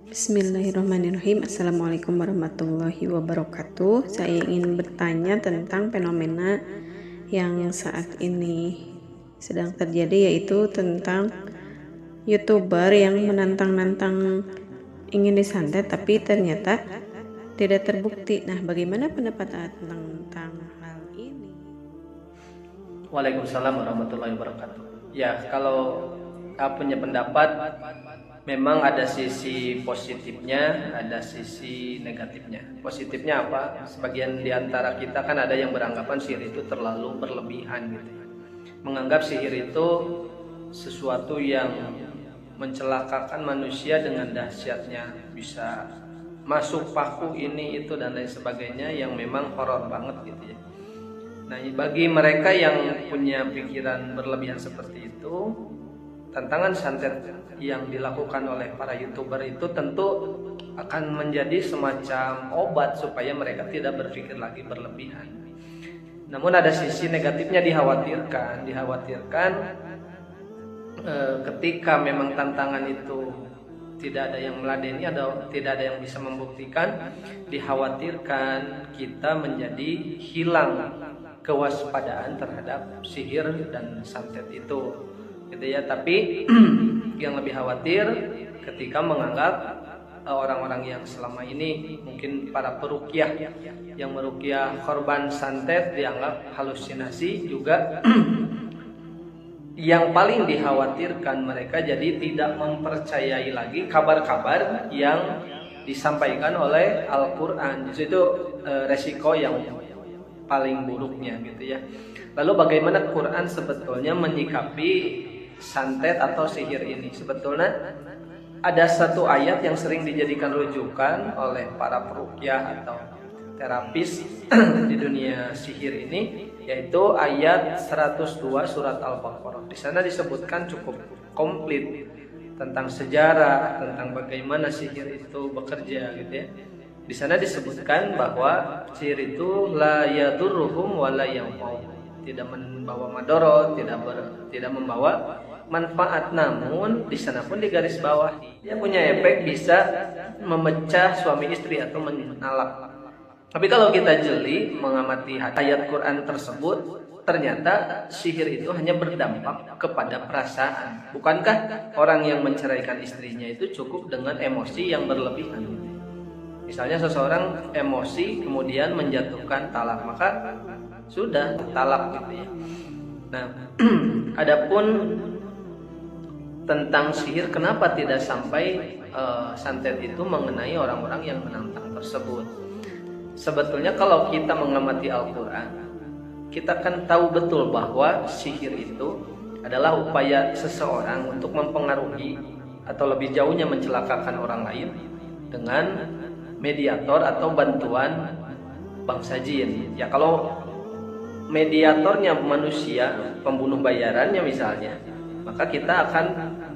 Bismillahirrahmanirrahim. Assalamualaikum warahmatullahi wabarakatuh. Saya ingin bertanya tentang fenomena yang saat ini sedang terjadi, yaitu tentang YouTuber yang menantang-nantang ingin disantet tapi ternyata tidak terbukti. Nah, bagaimana pendapat tentang hal ini? Waalaikumsalam warahmatullahi wabarakatuh. Ya, kalau punya pendapat, memang ada sisi positifnya, ada sisi negatifnya. Positifnya apa? Sebagian di antara kita kan ada yang beranggapan sihir itu terlalu berlebihan gitu. Menganggap sihir itu sesuatu yang mencelakakan manusia dengan dahsyatnya, bisa masuk paku ini itu dan lain sebagainya, yang memang horor banget gitu ya. Nah, bagi mereka yang punya pikiran berlebihan seperti itu, tantangan santet yang dilakukan oleh para YouTuber itu tentu akan menjadi semacam obat supaya mereka tidak berpikir lagi berlebihan. Namun ada sisi negatifnya, dikhawatirkan ketika memang tantangan itu tidak ada yang meladeni atau tidak ada yang bisa membuktikan, dikhawatirkan kita menjadi hilang kewaspadaan terhadap sihir dan santet itu gitu ya. Tapi yang lebih khawatir ketika menganggap orang-orang yang selama ini mungkin para peruqyah yang meruqyah korban santet dianggap halusinasi juga. Yang paling dikhawatirkan mereka jadi tidak mempercayai lagi kabar-kabar yang disampaikan oleh Al-Quran. Justru itu resiko yang paling buruknya gitu ya. Lalu bagaimana Quran sebetulnya menyikapi santet atau sihir ini? Sebetulnya ada satu ayat yang sering dijadikan rujukan oleh para peruqyah atau terapis di dunia sihir ini, yaitu ayat 102 surat Al-Baqarah. Di sana disebutkan cukup komplit tentang sejarah, tentang bagaimana sihir itu bekerja gitu ya. Di sana disebutkan bahwa sihir itu la yadurruhum wa la yanfa'uhum, tidak membawa madorot, tidak membawa manfaat. Namun di sana pun digaris bawahi, dia punya efek bisa memecah suami istri atau menalak. Tapi kalau kita jeli mengamati ayat Quran tersebut, ternyata sihir itu hanya berdampak kepada perasaan. Bukankah orang yang menceraikan istrinya itu cukup dengan emosi yang berlebihan? Misalnya seseorang emosi kemudian menjatuhkan talak, maka sudah talak gitu ya. Nah, adapun tentang sihir, kenapa tidak sampai santet itu mengenai orang-orang yang menantang tersebut? Sebetulnya kalau kita mengamati Al-Quran, kita kan tahu betul bahwa sihir itu adalah upaya seseorang untuk mempengaruhi atau lebih jauhnya mencelakakan orang lain dengan mediator atau bantuan bangsa jin. Ya, kalau mediatornya manusia, pembunuh bayarannya misalnya, maka kita akan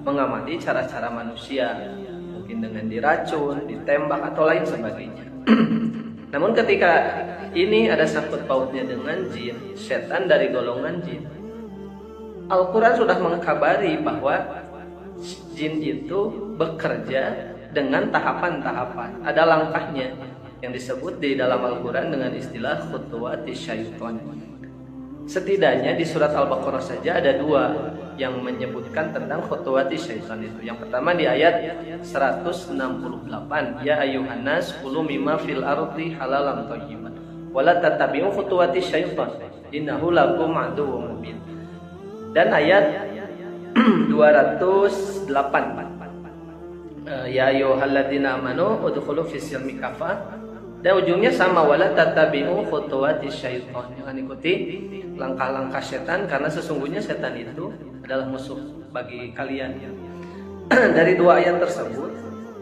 mengamati cara-cara manusia, mungkin dengan diracun, ditembak atau lain sebagainya. Namun ketika ini ada sangkut pautnya dengan jin, setan dari golongan jin, Al-Quran sudah mengkabari bahwa jin itu bekerja dengan tahapan-tahapan. Ada langkahnya yang disebut di dalam Al-Quran dengan istilah khutuwati syaitan. Setidaknya di surat Al-Baqarah saja ada dua yang menyebutkan tentang khutuwati syaitan itu. Yang pertama di ayat 168, ya ayuhan nas kulu mimma fil ardi halalan thayyiban wala tattabi'u khutuwati syaitan innahu lakum aduwwum mubin. Dan ayat 208, ya ayyuhalladzina amanu udkhulu fis silmi kafah. Dan ujungnya sama, wala tattabi'u khutuwati syaitan, jangan ikuti langkah-langkah setan karena sesungguhnya setan itu adalah musuh bagi kalian. Dari dua ayat tersebut,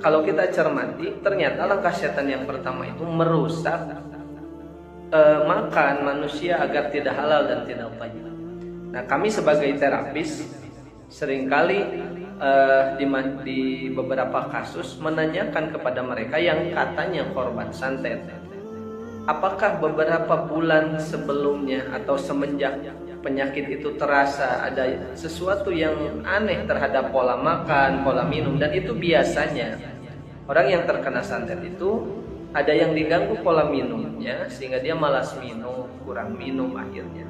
kalau kita cermati, ternyata langkah setan yang pertama itu merusak makan manusia agar tidak halal dan tidak thayyib. Nah, kami sebagai terapis seringkali di beberapa kasus menanyakan kepada mereka yang katanya korban santet, apakah beberapa bulan sebelumnya atau semenjak penyakit itu terasa ada sesuatu yang aneh terhadap pola makan, pola minum, dan itu biasanya orang yang terkena santet itu ada yang diganggu pola minumnya sehingga dia malas minum, kurang minum akhirnya.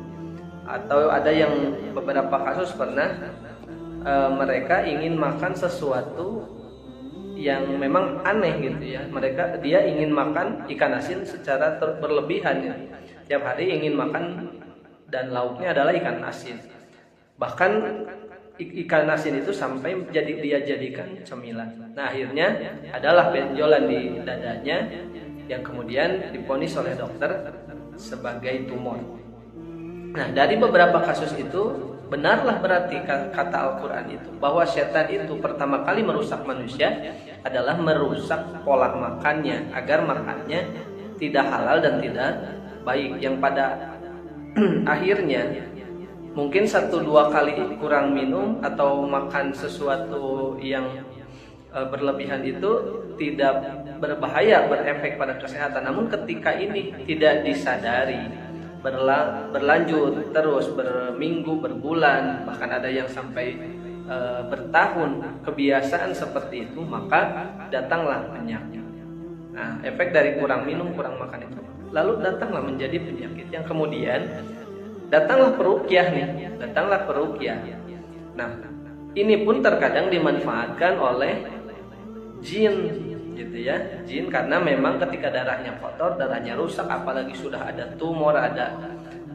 Atau ada yang beberapa kasus pernah mereka ingin makan sesuatu yang memang aneh gitu ya. Dia ingin makan ikan asin secara berlebihan ya. Tiap hari ingin makan dan lauknya adalah ikan asin. Bahkan ikan asin itu sampai dia jadikan cemilan. Nah, akhirnya adalah benjolan di dadanya yang kemudian divonis oleh dokter sebagai tumor. Nah, dari beberapa kasus itu benarlah berarti kata Al-Quran itu bahwa setan itu pertama kali merusak manusia adalah merusak pola makannya agar makannya tidak halal dan tidak baik, yang pada akhirnya mungkin 1-2 kali kurang minum atau makan sesuatu yang berlebihan itu tidak berbahaya, berefek pada kesehatan. Namun ketika ini tidak disadari, berlanjut terus berminggu, berbulan, bahkan ada yang sampai bertahun kebiasaan seperti itu, maka datanglah penyakit. Nah, efek dari kurang minum, kurang makan itu lalu datanglah menjadi penyakit yang kemudian datanglah peruqyah nih, datanglah peruqyah. Nah, ini pun terkadang dimanfaatkan oleh jin gitu ya, jin, karena memang ketika darahnya kotor, darahnya rusak, apalagi sudah ada tumor, ada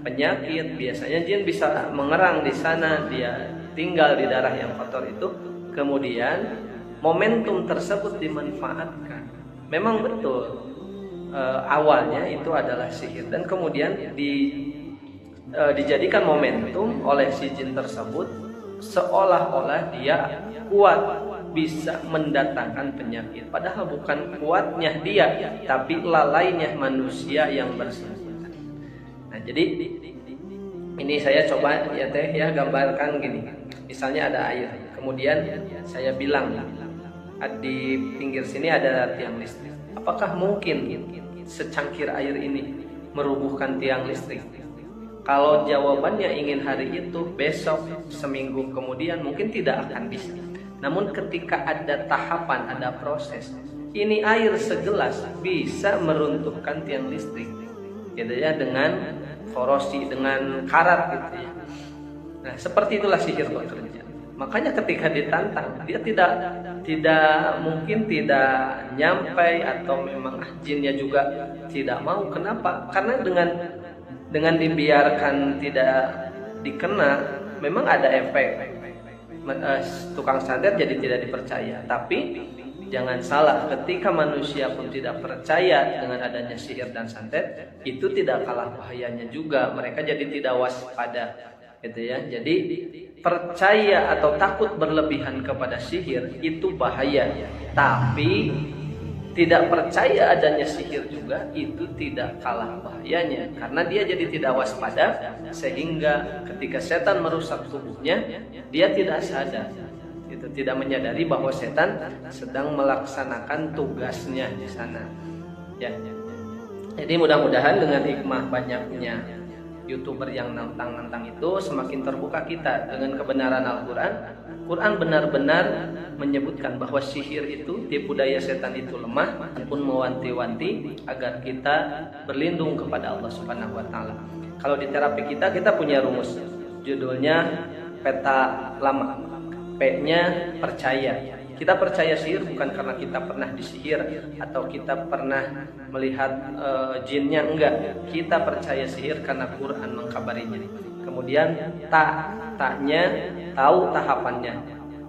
penyakit, biasanya jin bisa mengerang di sana, dia tinggal di darah yang kotor itu, kemudian momentum tersebut dimanfaatkan. Memang betul awalnya itu adalah sihir dan kemudian dijadikan momentum oleh si jin tersebut seolah-olah dia kuat bisa mendatangkan penyakit, padahal bukan kuatnya dia tapi lalainya manusia yang bersangkutan. Nah, jadi ini saya coba ya teh ya gambarkan gini, misalnya ada air, kemudian saya bilang di pinggir sini ada tiang listrik, apakah mungkin secangkir air ini merubuhkan tiang listrik? Kalau jawabannya ingin hari itu, besok, seminggu kemudian mungkin tidak akan bisa. Namun ketika ada tahapan, ada proses, ini air segelas bisa meruntuhkan tiang listrik, gitu ya, dengan korosi, dengan karat, gitu ya. Nah, seperti itulah sihir bekerja. Makanya ketika ditantang, dia tidak mungkin tidak nyampai, atau memang jinnya juga tidak mau. Kenapa? Karena dengan dibiarkan tidak dikena, memang ada efek. Tukang santet jadi tidak dipercaya. Tapi jangan salah, ketika manusia pun tidak percaya dengan adanya sihir dan santet, itu tidak kalah bahayanya juga. Mereka jadi tidak waspada, gitu ya. Jadi percaya atau takut berlebihan kepada sihir itu bahaya. Tapi tidak percaya adanya sihir juga itu tidak kalah bahayanya, karena dia jadi tidak waspada sehingga ketika setan merusak tubuhnya dia tidak sadar, itu tidak menyadari bahwa setan sedang melaksanakan tugasnya di sana. Ya. Jadi mudah-mudahan dengan hikmah banyaknya YouTuber yang nantang-nantang itu, semakin terbuka kita dengan kebenaran Al-Quran. Quran benar-benar menyebutkan bahwa sihir itu, tipu daya setan itu lemah, pun mewanti-wanti agar kita berlindung kepada Allah Subhanahu wa taala. Kalau di terapi kita punya rumus, judulnya peta lama. P-nya percaya. Kita percaya sihir bukan karena kita pernah disihir atau kita pernah melihat jinnya, enggak. Kita percaya sihir karena Quran mengkabarinya. Kemudian taknya tahu tahapannya.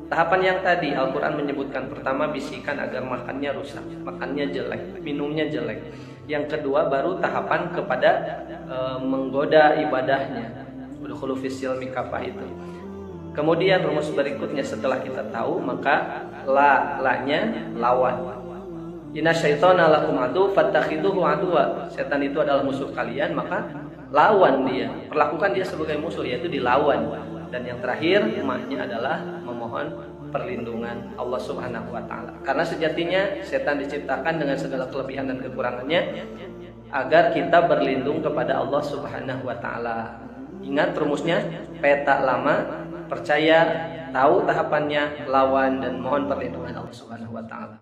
Tahapan yang tadi Al-Quran menyebutkan, pertama bisikan agar makannya rusak, makannya jelek, minumnya jelek. Yang kedua baru tahapan kepada menggoda ibadahnya, udkhulu fis silmi kafah itu. Kemudian rumus berikutnya setelah kita tahu, maka la-nya lawan. Inna syaitana lakum adu fattakhiduhu aduwa. Setan itu adalah musuh kalian, maka lawan dia. Perlakukan dia sebagai musuh, yaitu dilawan. Dan yang terakhir, maknya adalah memohon perlindungan Allah Subhanahu wa taala. Karena sejatinya setan diciptakan dengan segala kelebihan dan kekurangannya agar kita berlindung kepada Allah Subhanahu wa taala. Ingat rumusnya, peta lama, percaya, tahu tahapannya, lawan, dan mohon perlindungan Allah Subhanahu wa taala.